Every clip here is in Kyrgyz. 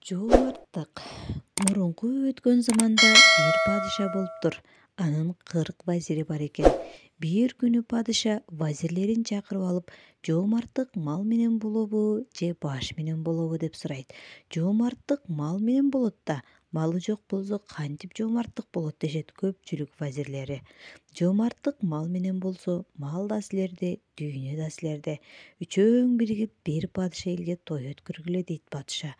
Жомарттык. Мурунку өткөн заманда бир падыша болуптур. Анын 40 вазири бар экен. Бир күнү падыша вазирлерин чакырып алып, жомарттык мал менен болобу же баш менен болобу деп сурайт. Жомарттык мал менен болот да, малы жок болсо кантип жомарттык болот дешет көпчүлүк вазирлери. Жомарттык мал менен болсо, мал да силерде, дүйнө да силерде. Үчөөң биригип бир падыша элге той өткөргүлө дейт падыша.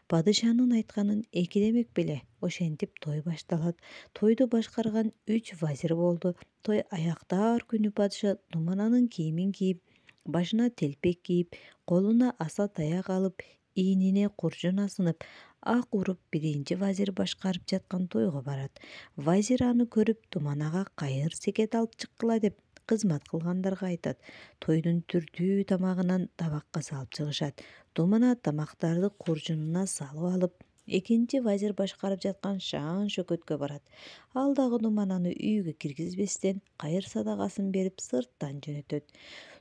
Падышанын айтканын эки демек беле. Ошентип той башталат. Тойду башкарган 3 вазир болду. Той аяктаар күнү падыша тумананын кийимин кийип, башына телпек кийип, колуна аса таяк алып, ийнине куржун асынып, ак уруп биринчи вазир башкарып жаткан тойго барат. Вазир аны көрүп туманага кайыр секет алып чыккыла деп кызмат кылгандарга айтат. Тойдун түрдүү тамагынан табакка салып чыгышат. Тумана тамактарды куржунуна салып алып, экинчи вазир башкарып жаткан шаан шөкөткө барат. Ал дагы Думананы үйгө киргизбестен кайыр садагасын берип сырттан жөнөтөт.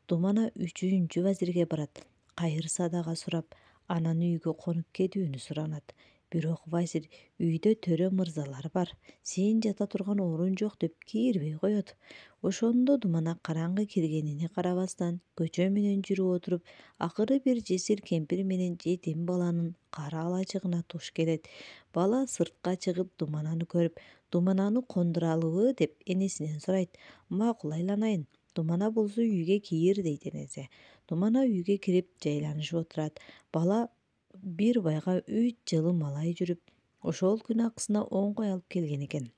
Думана үчүнчү вазирге барат. Кайыр садага сурап, анан үйгө конуп кетүүнү суранат. Бирок вазир үйдө төрө мырзалар бар, сен жата турган орун жок деп кийирбей коет. Ошондо Думана караңгы киргенине карабастан көчө менен жүрүп отуруп, акыры бир жесир кемпир менен жетим баланын кара алачыгына туш келет. Бала сыртка чыгып Думананы көрүп, Думананы кондуралыбы деп энесинен сурайт. Макул айланайын. Думана болсо үйгө кир дейт энеси. Думана үйгө кирип жайланышып отурат. Бала бир байга 3 жылы малай жүрүп, ошол күн акысына 10 кой алып келген экен.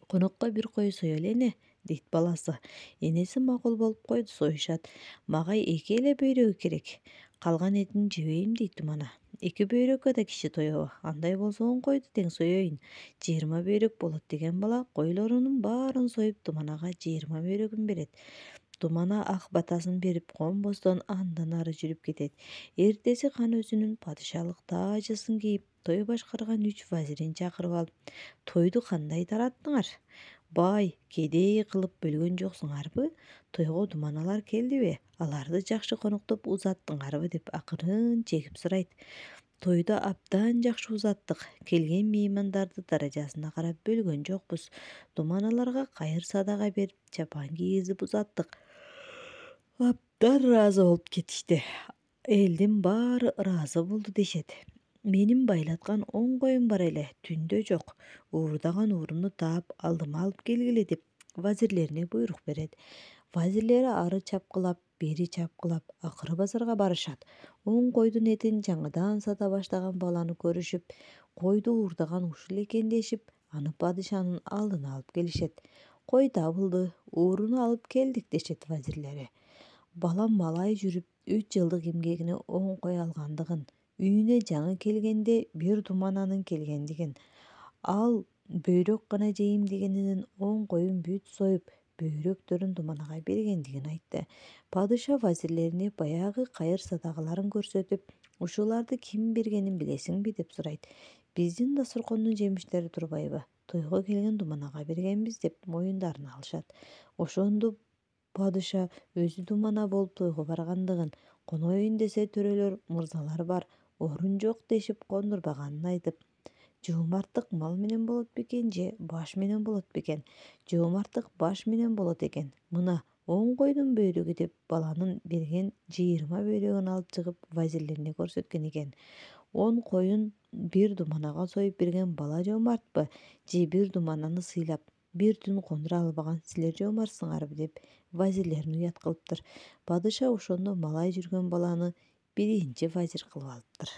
Конокко бир кой соелу эне, дейт баласы. Энеси макул болуп койду, союшат. Мага 2 эле бөйрөгү керек. Калган этин жебейм дейт Думана. 2 бөйрөккө да киши тоёбу? Андай болсо 10 койду тең соёюн. 20 бөйрөк болот деген бала койлорунун баарын союп Думанага 20 бөйрөгүн берет. Думана ак батасын берип конбостон андан ары жүрүп кетет. Эртеси кан өзүнүн падышалык таажысын кийип, той башкарган 3 вазирин чакырып алып, тойду кандай тараттыңар? Бай, кедей кылып бөлгөн жоксуңарбы? Тойго Думаналар келдиби? Аларды жакшы коноктоп узаттыңарбы деп акырын чегип сурайт. Тойду абдан жакшы узаттык. Келген меймандарды даражасына карап бөлгөн жокпуз. Думаналарга кайыр садага берип, чапан кийгизип узаттык. Абдан ыраазы болуп кетишти. Элдин баары ыраазы болду дешет. Менин байлаткан 10 коюм бар эле, түндө жок. Уурдаган ууруну таап, алдыма алып келгиле деп вазирлерине буйрук берет. Вазирлери ары чапкылап, бери чапкылап, акыры базарга барышат. 10 койдун этин жаңыдан сата баштаган баланы көрүшүп, койду уурдаган ушул экен дешип, аны падышанын алдына алып келишет. Кой табылды, ууруну алып келдик дешет вазирлери. Бала малай жүрүп 3 жылдык эмгегине 10 кой алгандыгын, үйүнө жаңы келгенде бир Думананын келгендигин, ал бөйрөк гана жейм дегенинен 10 коюн бүт союп, бөйрөктөрүн Думанага бергендигин айтты. Падыша вазирлерине баягы кайыр садагаларын көрсөтүп, ушуларды ким бергенин билесиңби деп сурайт. Биздин дасторкондун жемиштери турбайбы? Тойго келген Думанага бергенбиз деп моюндарын алышат. Ошондо падыша өзү Думана болуп тойго баргандыгын, коноюн десе төрөлөр, мырзалар бар, орун жок дешип кондурбаганын айтып, жомарттык мал менен болот бекен же баш менен болот бекен? Жомарттык баш менен болот экен. Мына 10 койдун бөйрөгү деп баланын берген 20 бөйрөгүн алып чыгып вазирлерине көрсөткөн экен. 10 коюн бир Думанага союп берген бала жомартпы? Же бир Думананы сыйлап, бир түн кондура албаган силер жомартсыңарбы деп вазирлерин уят кылыптыр. Падыша ошондо малай жүргөн баланы биринчи вазир кылып алыптыр.